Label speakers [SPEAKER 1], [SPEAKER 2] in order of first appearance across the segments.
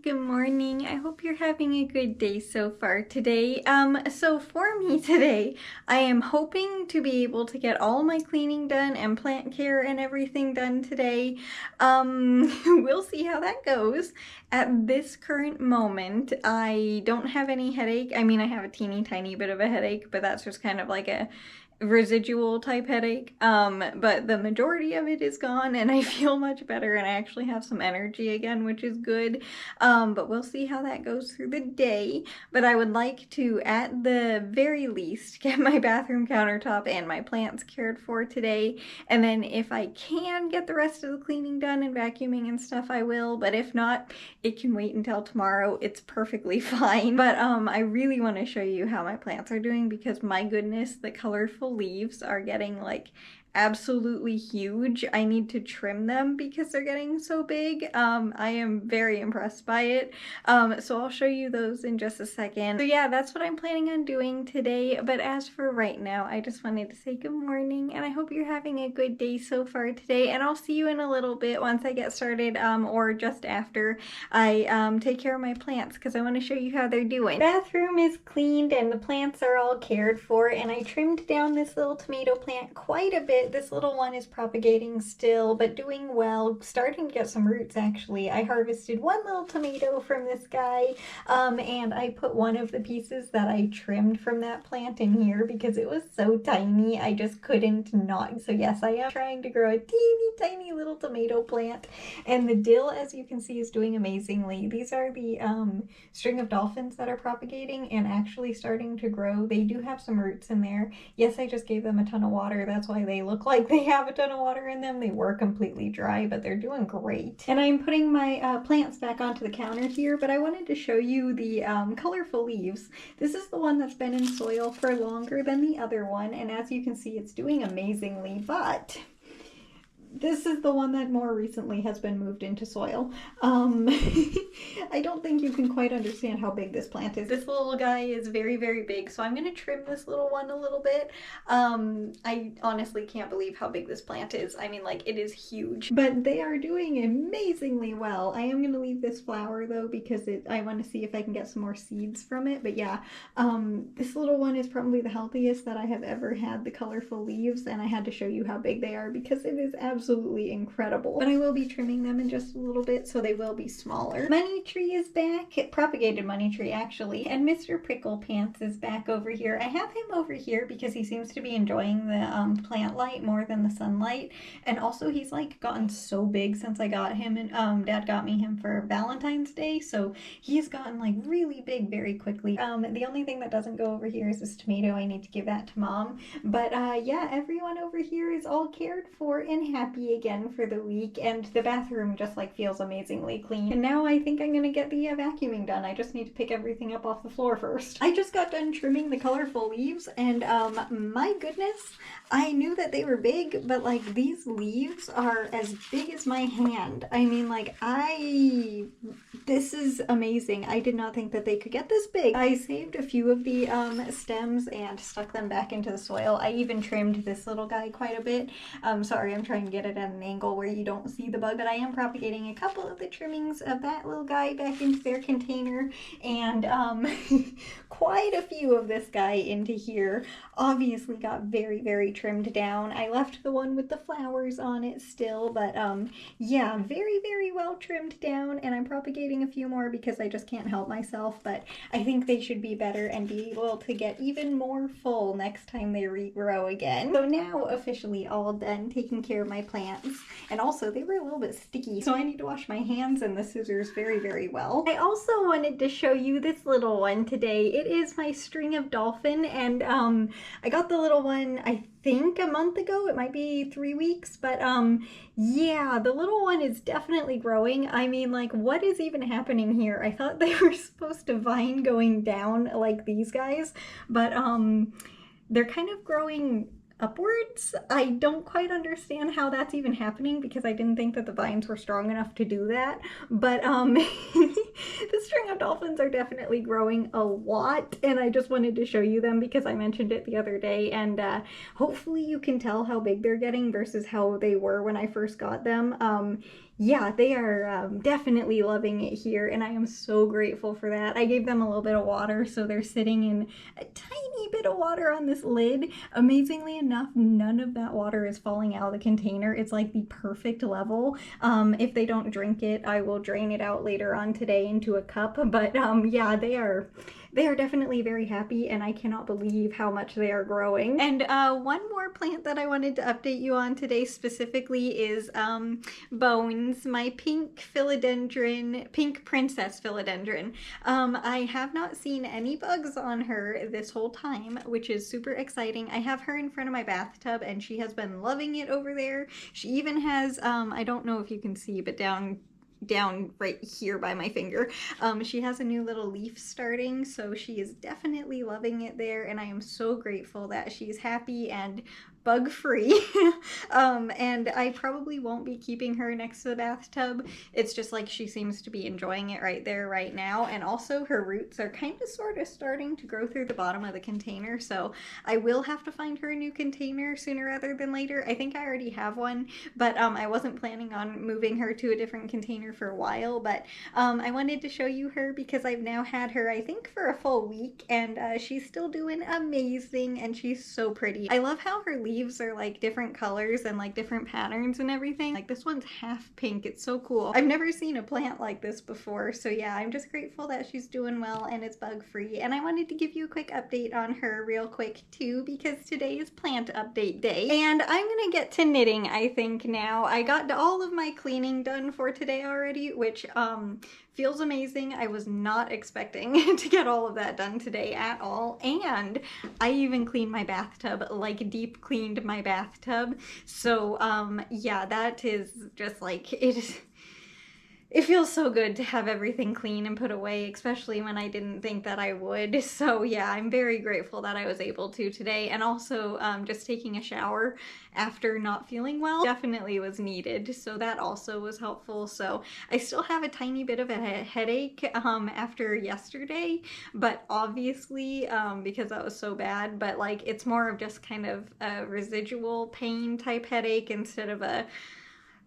[SPEAKER 1] Good morning. I hope you're having a good day so far today. So for me today, I am hoping to be able to get all my cleaning done and plant care and everything done today. We'll see how that goes. At this current moment, I don't have any headache. I mean, I have a teeny tiny bit of a headache, but that's just kind of like a residual type headache, but the majority of it is gone and I feel much better and I actually have some energy again, which is good. But we'll see how that goes through the day. But I would like to, at the very least, get my bathroom countertop and my plants cared for today, and then if I can get the rest of the cleaning done and vacuuming and stuff, I will, but if not, it can wait until tomorrow. It's perfectly fine. But I really want to show you how my plants are doing because my goodness, the colorful leaves are getting like absolutely huge. I need to trim them because they're getting so big. I am very impressed by it. So I'll show you those in just a second. So yeah, that's what I'm planning on doing today. But as for right now, I just wanted to say good morning and I hope you're having a good day so far today. And I'll see you in a little bit once I get started, or just after I take care of my plants because I want to show you how they're doing. Bathroom is cleaned and the plants are all cared for, and I trimmed down this little tomato plant quite a bit. This little one is propagating still, but doing well, starting to get some roots actually. I harvested one little tomato from this guy, and I put one of the pieces that I trimmed from that plant in here because it was so tiny, I just couldn't not. So yes, I am trying to grow a teeny tiny little tomato plant, and the dill, as you can see, is doing amazingly. These are the string of dolphins that are propagating and actually starting to grow. They do have some roots in there. Yes, I just gave them a ton of water. That's why they look like they have a ton of water in them. They were completely dry, but they're doing great. And I'm putting my plants back onto the counter here, but I wanted to show you the colorful leaves. This is the one that's been in soil for longer than the other one, and as you can see, it's doing amazingly, but this is the one that more recently has been moved into soil. I don't think you can quite understand how big this plant is. This little guy is very, very big, so I'm going to trim this little one a little bit. I honestly can't believe how big this plant is. I mean, like, it is huge. But they are doing amazingly well. I am going to leave this flower, though, because I want to see if I can get some more seeds from it. But yeah, this little one is probably the healthiest that I have ever had, the colorful leaves, and I had to show you how big they are because it is absolutely incredible. But I will be trimming them in just a little bit, so they will be smaller. Money tree is back. It propagated money tree actually, and Mr. Prickle Pants is back over here. I have him over here because he seems to be enjoying the plant light more than the sunlight, and also he's like gotten so big since I got him, and Dad got me him for Valentine's Day, so he's gotten like really big very quickly. The only thing that doesn't go over here is this tomato. I need to give that to Mom. But yeah, everyone over here is all cared for and happy again for the week, and the bathroom just like feels amazingly clean. And now I think I'm gonna get the vacuuming done. I just need to pick everything up off the floor first. I just got done trimming the colorful leaves, and my goodness, I knew that they were big, but like these leaves are as big as my hand. I mean, like, this is amazing. I did not think that they could get this big. I saved a few of the stems and stuck them back into the soil. I even trimmed this little guy quite a bit. Sorry, I'm trying to get it at an angle where you don't see the bug, but I am propagating a couple of the trimmings of that little guy back into their container, and quite a few of this guy into here. Obviously got very, very trimmed down. I left the one with the flowers on it still, but yeah, very, very well trimmed down, and I'm propagating a few more because I just can't help myself, but I think they should be better and be able to get even more full next time they regrow again. So now officially all done taking care of my plants, and also they were a little bit sticky, so I need to wash my hands and the scissors very, very well. I also wanted to show you this little one today. It is my string of dolphin, and I got the little one, I think a month ago. It might be 3 weeks, but yeah, the little one is definitely growing. I mean, like, what is even happening here? I thought they were supposed to vine going down like these guys, but they're kind of growing upwards. I don't quite understand how that's even happening because I didn't think that the vines were strong enough to do that, but the string of dolphins are definitely growing a lot, and I just wanted to show you them because I mentioned it the other day, and hopefully you can tell how big they're getting versus how they were when I first got them. yeah, they are definitely loving it here, and I am so grateful for that. I gave them a little bit of water, so they're sitting in a tiny bit of water on this lid. Amazingly enough, none of that water is falling out of the container. It's like the perfect level. If they don't drink it, I will drain it out later on today into a cup. But yeah, they are definitely very happy, and I cannot believe how much they are growing. And one more plant that I wanted to update you on today specifically is Bones, my pink philodendron, pink princess philodendron. I have not seen any bugs on her this whole time, which is super exciting. I have her in front of my bathtub, and she has been loving it over there. She even has, I don't know if you can see, but down right here by my finger. She has a new little leaf starting, so she is definitely loving it there, and I am so grateful that she's happy and bug-free. And I probably won't be keeping her next to the bathtub. It's just like she seems to be enjoying it right there right now, and also her roots are kind of sort of starting to grow through the bottom of the container, so I will have to find her a new container sooner rather than later. I think I already have one, but I wasn't planning on moving her to a different container for a while, but I wanted to show you her because I've now had her, I think, for a full week, and she's still doing amazing, and she's so pretty. I love how her leaves are like different colors and like different patterns and everything. Like this one's half pink. It's so cool. I've never seen a plant like this before, so yeah, I'm just grateful that she's doing well and it's bug free. And I wanted to give you a quick update on her real quick too, because today is plant update day, and I'm gonna get to knitting, I think. Now I got all of my cleaning done for today already, which feels amazing. I was not expecting to get all of that done today at all, and I even cleaned my bathtub, like deep cleaned my bathtub. So yeah, that is just like, it feels so good to have everything clean and put away, especially when I didn't think that I would. So yeah, I'm very grateful that I was able to today. And also just taking a shower after not feeling well definitely was needed. So that also was helpful. So I still have a tiny bit of a headache after yesterday, but obviously because that was so bad, but like it's more of just kind of a residual pain type headache instead of a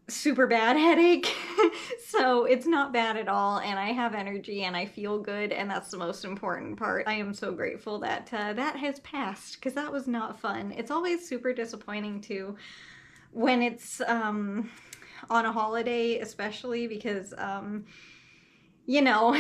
[SPEAKER 1] super bad headache. So it's not bad at all, and I have energy and I feel good, and that's the most important part. I am so grateful that that has passed, because that was not fun. It's always super disappointing too when it's on a holiday, especially because you know,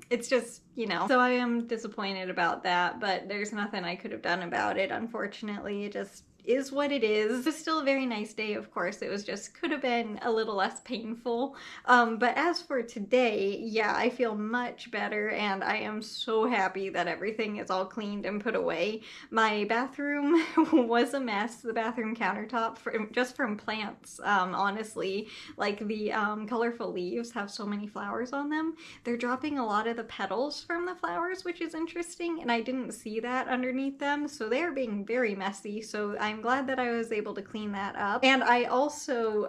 [SPEAKER 1] it's just, you know. So I am disappointed about that, but there's nothing I could have done about it, unfortunately. It just is what it is. It was still a very nice day, of course. It was just, could have been a little less painful. But as for today, yeah, I feel much better, and I am so happy that everything is all cleaned and put away. My bathroom was a mess, the bathroom countertop, just from plants, honestly. Like the colorful leaves have so many flowers on them. They're dropping a lot of the petals from the flowers, which is interesting, and I didn't see that underneath them, so they're being very messy. So I'm glad that I was able to clean that up. And I also,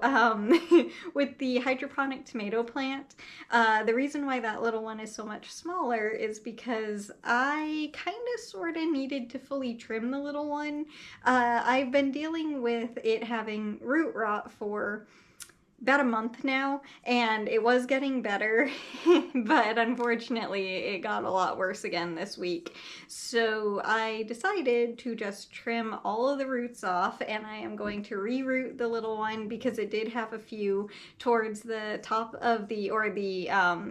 [SPEAKER 1] with the hydroponic tomato plant, the reason why that little one is so much smaller is because I kind of sort of needed to fully trim the little one. I've been dealing with it having root rot for about a month now, and it was getting better, but unfortunately it got a lot worse again this week. So I decided to just trim all of the roots off, and I am going to reroot the little one because it did have a few towards the top of the, or the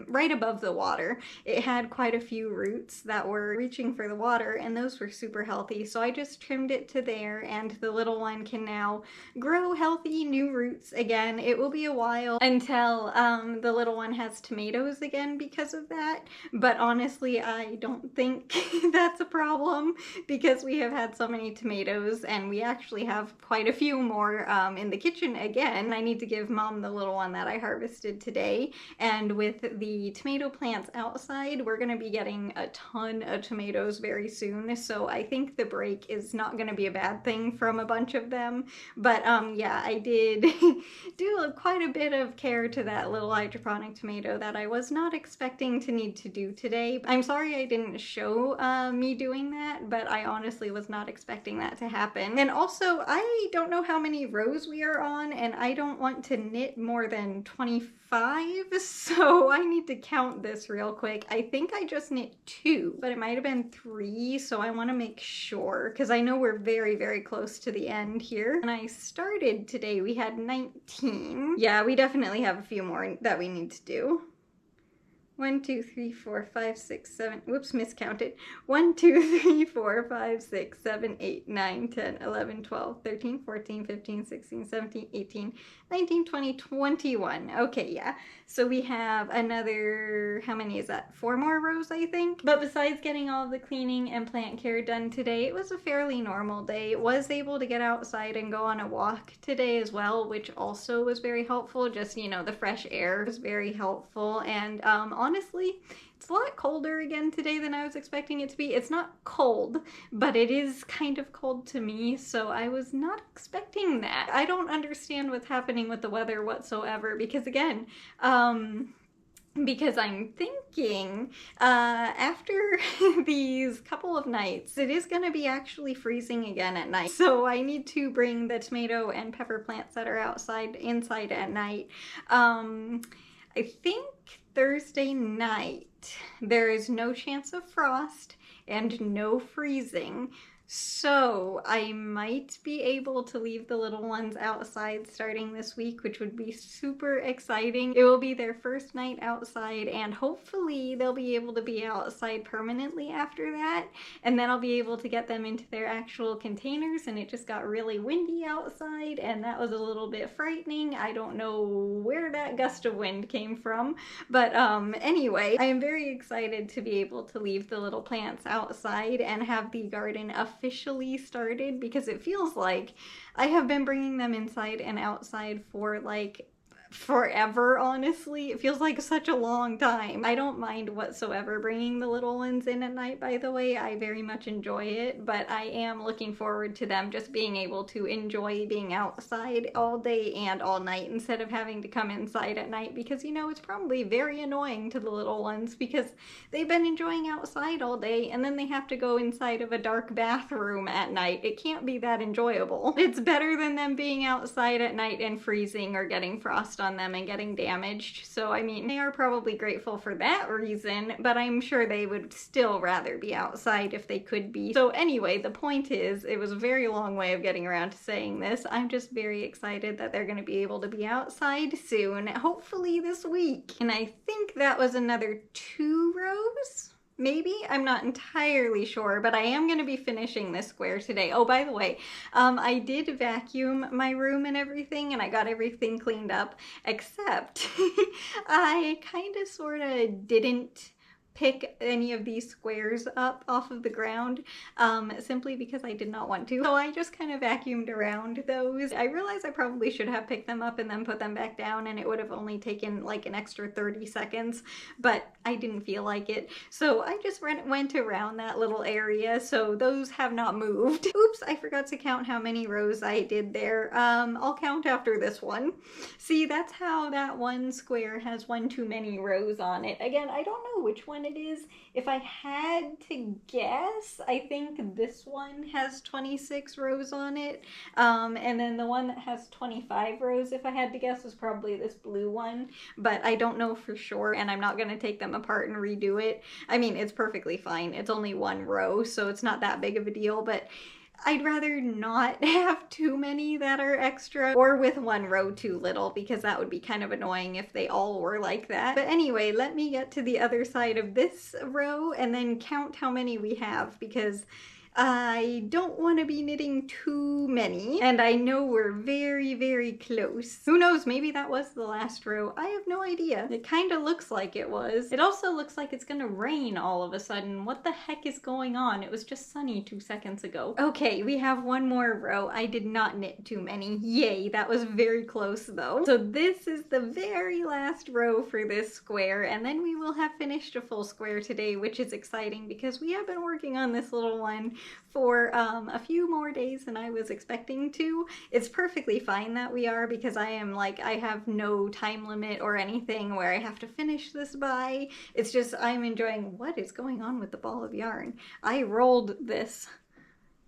[SPEAKER 1] right above the water. It had quite a few roots that were reaching for the water, and those were super healthy. So I just trimmed it to there, and the little one can now grow healthy new roots again. It will be a while until the little one has tomatoes again because of that, but honestly I don't think that's a problem because we have had so many tomatoes, and we actually have quite a few more in the kitchen again. I need to give Mom the little one that I harvested today, and with the tomato plants outside, we're going to be getting a ton of tomatoes very soon, so I think the break is not going to be a bad thing from a bunch of them. But yeah, I did do quite quite a bit of care to that little hydroponic tomato that I was not expecting to need to do today. I'm sorry I didn't show me doing that, but I honestly was not expecting that to happen. And also, I don't know how many rows we are on, and I don't want to knit more than 25, so I need to count this real quick. I think I just knit 2, but it might have been 3, so I want to make sure, because I know we're very, very close to the end here. When I started today, we had 19. Yeah, we definitely have a few more that we need to do. 1, 2, 3, 4, 5, 6, 7, whoops, miscounted. 1, 2, 3, 4, 5, 6, 7, 8, 9, 10, 11, 12, 13, 14, 15, 16, 17, 18, 19, 20, 21. Okay, yeah. So we have another, how many is that? 4 more rows, I think. But besides getting all of the cleaning and plant care done today, it was a fairly normal day. Was able to get outside and go on a walk today as well, which also was very helpful. Just, you know, the fresh air was very helpful. And honestly, it's a lot colder again today than I was expecting it to be. It's not cold, but it is kind of cold to me, so I was not expecting that. I don't understand what's happening with the weather whatsoever, because again, because I'm thinking after these couple of nights, it is going to be actually freezing again at night. So I need to bring the tomato and pepper plants that are outside inside at night. I think Thursday night there is no chance of frost and no freezing. So I might be able to leave the little ones outside starting this week, which would be super exciting. It will be their first night outside, and hopefully they'll be able to be outside permanently after that. And then I'll be able to get them into their actual containers. And it just got really windy outside, and that was a little bit frightening. I don't know where that gust of wind came from. But anyway, I am very excited to be able to leave the little plants outside and have the garden officially started, because it feels like I have been bringing them inside and outside for like forever, honestly. It feels like such a long time. I don't mind whatsoever bringing the little ones in at night, by the way. I very much enjoy it, but I am looking forward to them just being able to enjoy being outside all day and all night instead of having to come inside at night, because, you know, it's probably very annoying to the little ones because they've been enjoying outside all day and then they have to go inside of a dark bathroom at night. It can't be that enjoyable. It's better than them being outside at night and freezing or getting frost on them and getting damaged. So I mean, they are probably grateful for that reason, but I'm sure they would still rather be outside if they could be. So anyway, the point is, it was a very long way of getting around to saying this. I'm just very excited that they're going to be able to be outside soon, hopefully this week. And I think that was another 2 rows? Maybe? I'm not entirely sure, but I am going to be finishing this square today. Oh, by the way, I did vacuum my room and everything, and I got everything cleaned up, except I kind of sort of didn't pick any of these squares up off of the ground simply because I did not want to. So I just kind of vacuumed around those. I realized I probably should have picked them up and then put them back down, and it would have only taken like an extra 30 seconds, but I didn't feel like it. So I just went around that little area, so those have not moved. Oops, I forgot to count how many rows I did there. I'll count after this one. See, that's how that one square has one too many rows on it. Again, I don't know which one it is. If I had to guess, I think this one has 26 rows on it. And then the one that has 25 rows, if I had to guess, is probably this blue one. But I don't know for sure, and I'm not going to take them apart and redo it. I mean, it's perfectly fine. It's only 1 row, so it's not that big of a deal, but I'd rather not have too many that are extra, or with 1 row too little, because that would be kind of annoying if they all were like that. But anyway, let me get to the other side of this row and then count how many we have, because I don't want to be knitting too many, and I know we're very, very close. Who knows, maybe that was the last row. I have no idea. It kind of looks like it was. It also looks like it's gonna rain all of a sudden. What the heck is going on? It was just sunny 2 seconds ago. Okay, we have 1 more row. I did not knit too many. Yay, that was very close though. So this is the very last row for this square, and then we will have finished a full square today, which is exciting because we have been working on this little one for a few more days than I was expecting to. It's perfectly fine that we are, because I am like, I have no time limit or anything where I have to finish this by. It's just I'm enjoying what is going on with the ball of yarn. I rolled this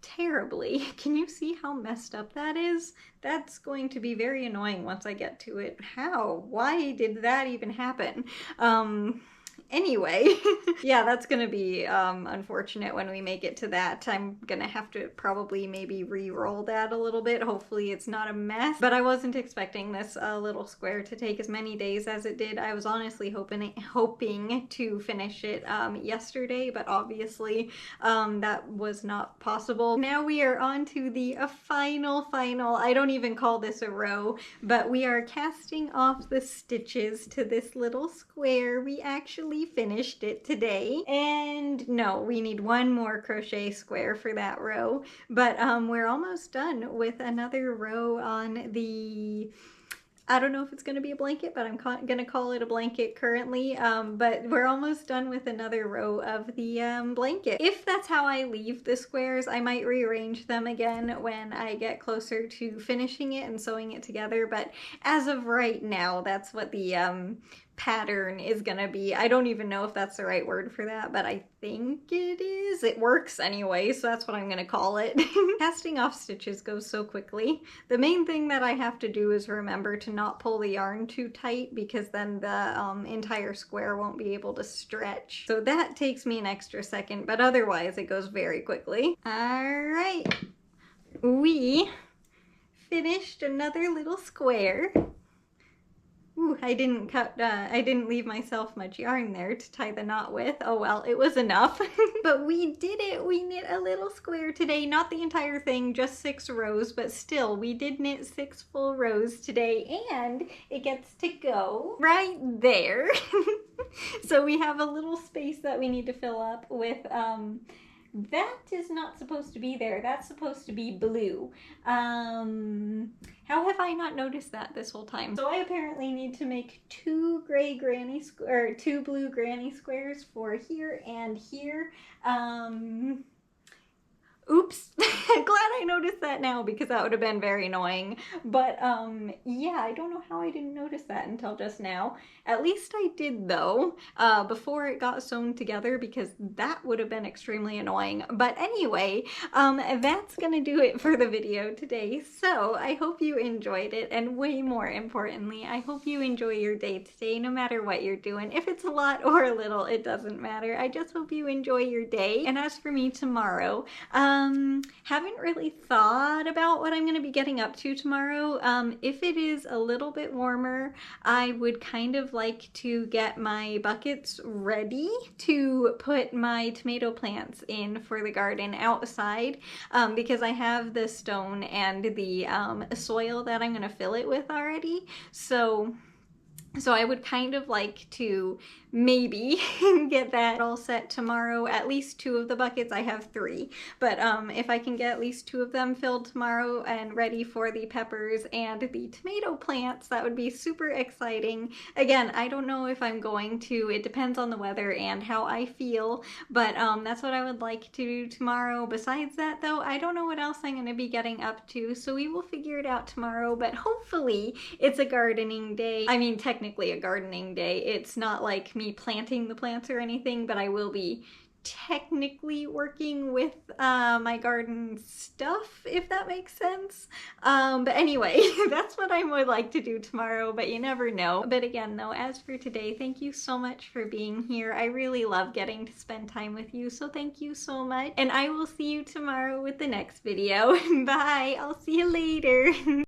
[SPEAKER 1] terribly. Can you see how messed up that is? That's going to be very annoying once I get to it. How? Why did that even happen? Anyway, yeah, that's gonna be unfortunate when we make it to that. I'm gonna have to probably maybe re-roll that a little bit. Hopefully it's not a mess. But I wasn't expecting this little square to take as many days as it did. I was honestly hoping to finish it yesterday, but obviously that was not possible. Now we are on to the final, I don't even call this a row, but we are casting off the stitches to this little square. We actually finished it today, and no, we need one more crochet square for that row, but we're almost done with another row on the, I don't know if it's going to be a blanket, but I'm going to call it a blanket currently. But we're almost done with another row of the blanket. If that's how I leave the squares, I might rearrange them again when I get closer to finishing it and sewing it together. But as of right now, that's what the pattern is gonna be. I don't even know if that's the right word for that, but I think it is. It works anyway, so that's what I'm gonna call it. Casting off stitches goes so quickly. The main thing that I have to do is remember to not pull the yarn too tight, because then the entire square won't be able to stretch. So that takes me an extra second, but otherwise it goes very quickly. All right, we finished another little square. Ooh, I didn't leave myself much yarn there to tie the knot with. Oh well, it was enough. But we did it! We knit a little square today. Not the entire thing, just 6 rows, but still, we did knit 6 full rows today, and it gets to go right there. So we have a little space that we need to fill up with, that is not supposed to be there. That's supposed to be blue. How have I not noticed that this whole time? So I apparently need to make 2 blue granny squares for here and here. Oops. Glad I noticed that now, because that would have been very annoying. But yeah, I don't know how I didn't notice that until just now. At least I did though, before it got sewn together, because that would have been extremely annoying. But anyway, that's gonna do it for the video today. So I hope you enjoyed it, and way more importantly, I hope you enjoy your day today, no matter what you're doing. If it's a lot or a little, it doesn't matter. I just hope you enjoy your day. And as for me tomorrow, haven't really thought about what I'm going to be getting up to tomorrow. If it is a little bit warmer, I would kind of like to get my buckets ready to put my tomato plants in for the garden outside, because I have the stone and the soil that I'm going to fill it with already. So I would kind of like to maybe get that all set tomorrow. At least 2 of the buckets. I have 3, but if I can get at least 2 of them filled tomorrow and ready for the peppers and the tomato plants, that would be super exciting. Again, I don't know if I'm going to. It depends on the weather and how I feel, but that's what I would like to do tomorrow. Besides that though, I don't know what else I'm going to be getting up to, so we will figure it out tomorrow. But hopefully it's a gardening day. I mean, technically a gardening day. It's not like me planting the plants or anything, but I will be technically working with my garden stuff, if that makes sense. But anyway, that's what I would like to do tomorrow, but you never know. But again though, as for today, thank you so much for being here. I really love getting to spend time with you, so thank you so much. And I will see you tomorrow with the next video. Bye! I'll see you later.